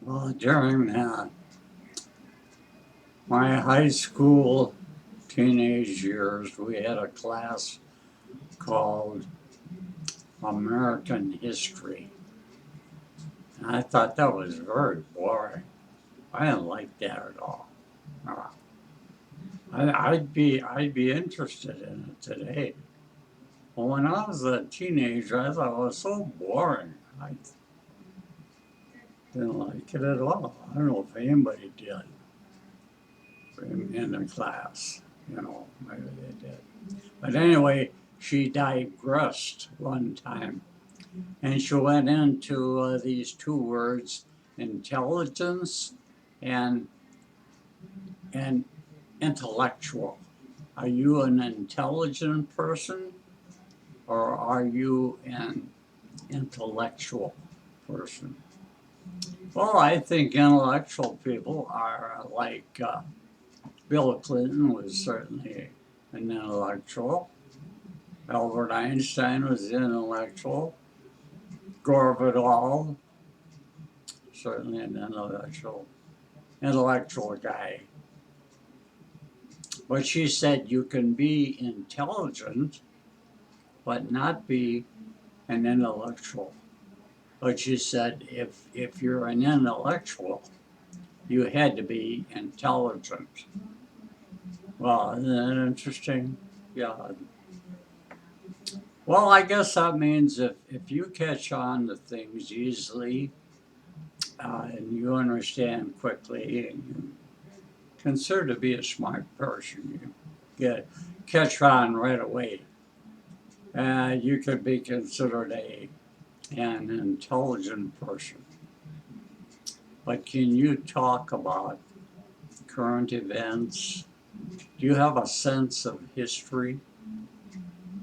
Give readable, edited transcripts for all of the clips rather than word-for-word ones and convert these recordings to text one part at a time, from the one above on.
During my high school teenage years, we had a class called American History. And I thought that was very boring. I didn't like that at all. Uh, I'd be interested in it today. But when I was a teenager, I thought it was so boring. I didn't like it at all. I don't know if anybody did in the class. Maybe they did. But anyway, she digressed one time and she went into these two words, intelligence and and intellectual. Are you an intelligent person or are you an intellectual person? Well, I think intellectual people are like Bill Clinton was certainly an intellectual. Albert Einstein was intellectual. Gore Vidal, certainly an intellectual guy. But she said you can be intelligent, but not be an intellectual. But she said if you're an intellectual, you had to be intelligent. Well, isn't that interesting? Yeah. Well, I guess that means if you catch on to things easily and you understand quickly and you consider to be a smart person, you catch on right away. You could be considered an intelligent person. But can you talk about current events? Do you have a sense of history?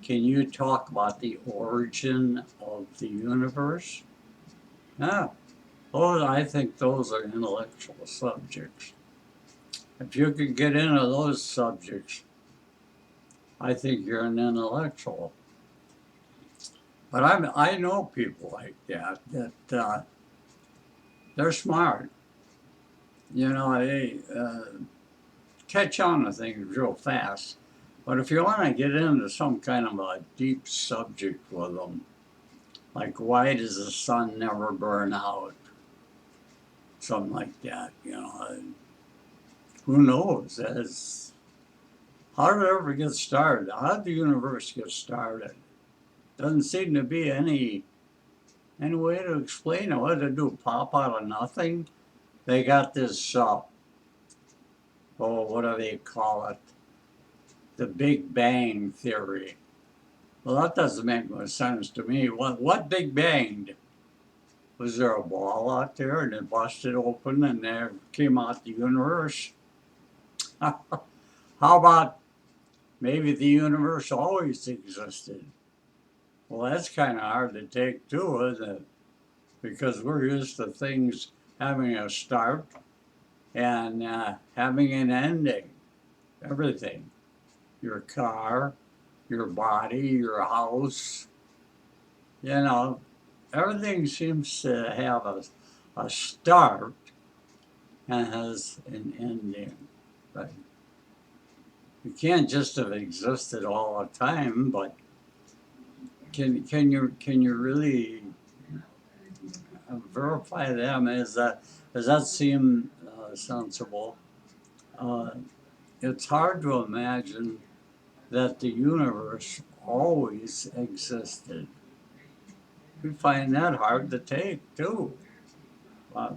Can you talk about the origin of the universe? No. Oh, I think those are intellectual subjects. If you could get into those subjects, I think you're an intellectual. But I know people like that they're smart. They catch on to things real fast. But if you want to get into some kind of a deep subject with them, like why does the sun never burn out? Something like that, who knows? How did it ever get started? How did the universe get started? Doesn't seem to be any way to explain it. What did it do? Pop out of nothing? They got this, what do they call it? The Big Bang Theory. Well, that doesn't make much sense to me. What Big Banged? Was there a ball out there and it busted open and there came out the universe? How about maybe the universe always existed? Well, that's kind of hard to take too, isn't it? Because we're used to things having a start and having an ending. Everything. Your car, your body, your house. Everything seems to have a start and has an ending. But you can't just have existed all the time, but can you really verify them? Does that seem sensible? Uh, it's hard to imagine that the universe always existed. We find that hard to take too. But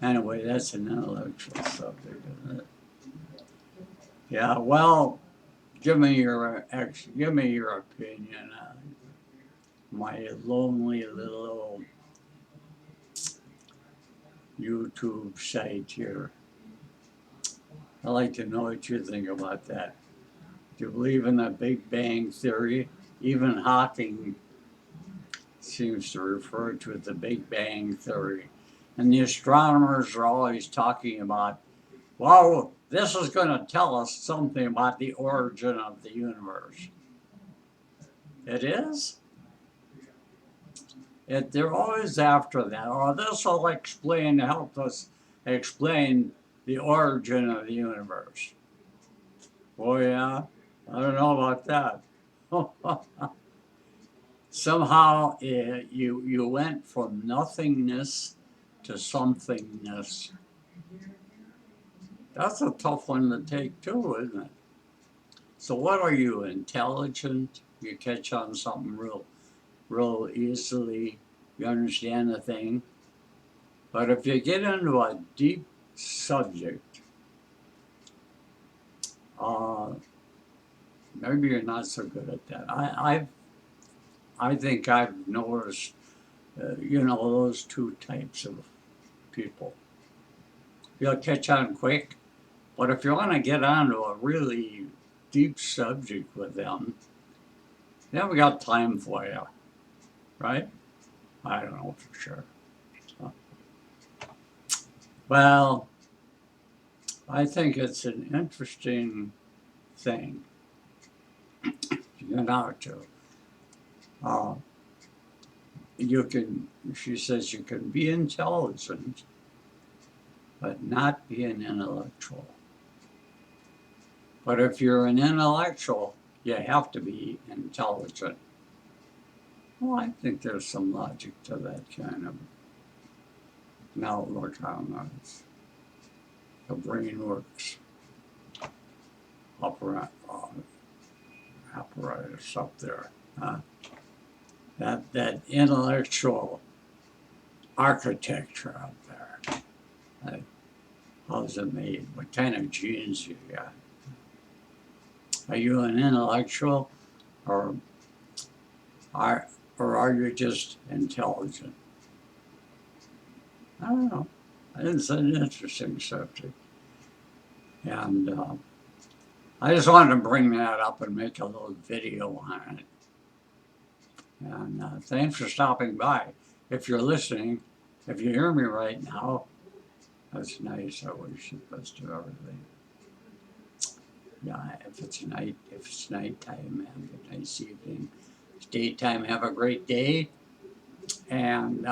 anyway, that's an intellectual subject, isn't it? Yeah. Well, give me your opinion on my lonely little YouTube site here. I'd like to know what you think about that. Do you believe in the Big Bang Theory? Even Hawking seems to refer to it the Big Bang Theory. And the astronomers are always talking about, well, this is going to tell us something about the origin of the universe. It is? they're always after that. Oh, this will help us explain the origin of the universe. Oh yeah, I don't know about that. Somehow you went from nothingness to somethingness. That's a tough one to take too, isn't it? So what are you, intelligent? You catch on something real easily. You understand the thing. But if you get into a deep subject, uh, maybe you're not so good at that. I think I've noticed, those two types of people. You'll catch on quick, but if you want to get onto a really deep subject with them, then we got time for you, right? I don't know for sure. Well, I think it's an interesting thing, to. Uh, she says you can be intelligent, but not be an intellectual. But if you're an intellectual, you have to be intelligent. Well, I think there's some logic to that kind of an outlook on it. The brain works. Apparatus up there. That intellectual architecture up there. How's it made? What kind of genes you got? Are you an intellectual, or are you just intelligent? I don't know. It's an interesting subject, and I just wanted to bring that up and make a little video on it. And thanks for stopping by. If you're listening, if you hear me right now, that's nice. I wish the best of everything. Yeah, if it's nighttime, have a nice evening. If it's daytime, have a great day. And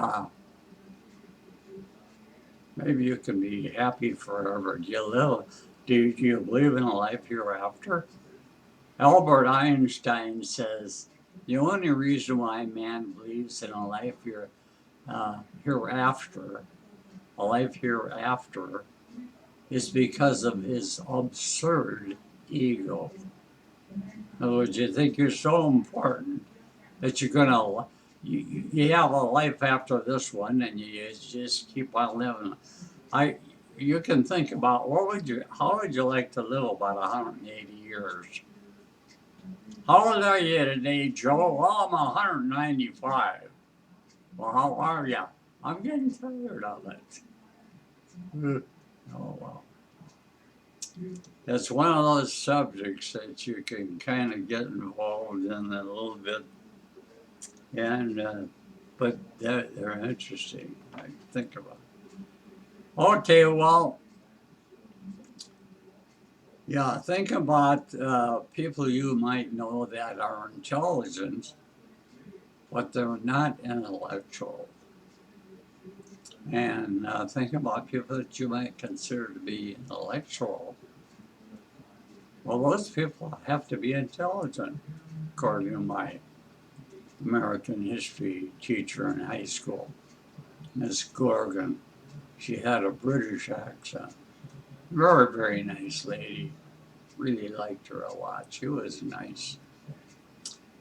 maybe you can be happy forever. Do you believe in a life hereafter? Albert Einstein says the only reason why man believes in a life hereafter, is because of his absurd ego. In other words, you think you're so important that you're gonna you have a life after this one, and you just keep on living. You can think about how would you like to live about 180 years? How old are you today, Joe? Well, I'm 195. Well, how are you? I'm getting tired of it. Oh, well. That's one of those subjects that you can kind of get involved in a little bit. And, but they're interesting. I think about it. Okay, well, yeah, think about people you might know that are intelligent, but they're not intellectual. And think about people that you might consider to be intellectual. Well, those people have to be intelligent, according to my American history teacher in high school, Miss Gorgon. She had a British accent. Very, very nice lady. Really liked her a lot. She was nice.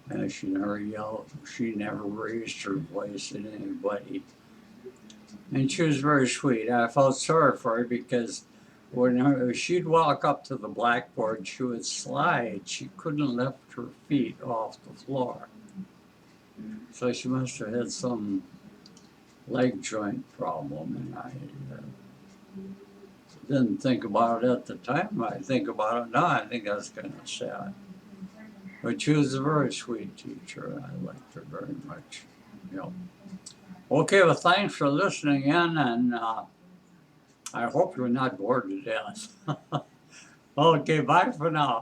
And she never yelled. She never raised her voice at anybody. And she was very sweet. I felt sorry for her because when she'd walk up to the blackboard, she would slide. She couldn't lift her feet off the floor. So she must have had some leg joint problem. And I didn't think about it at the time. I think about it now. I think that's kind of sad. But she was a very sweet teacher. I liked her very much. Yep. Okay, well, thanks for listening in, and I hope you're not bored to death. Okay, bye for now.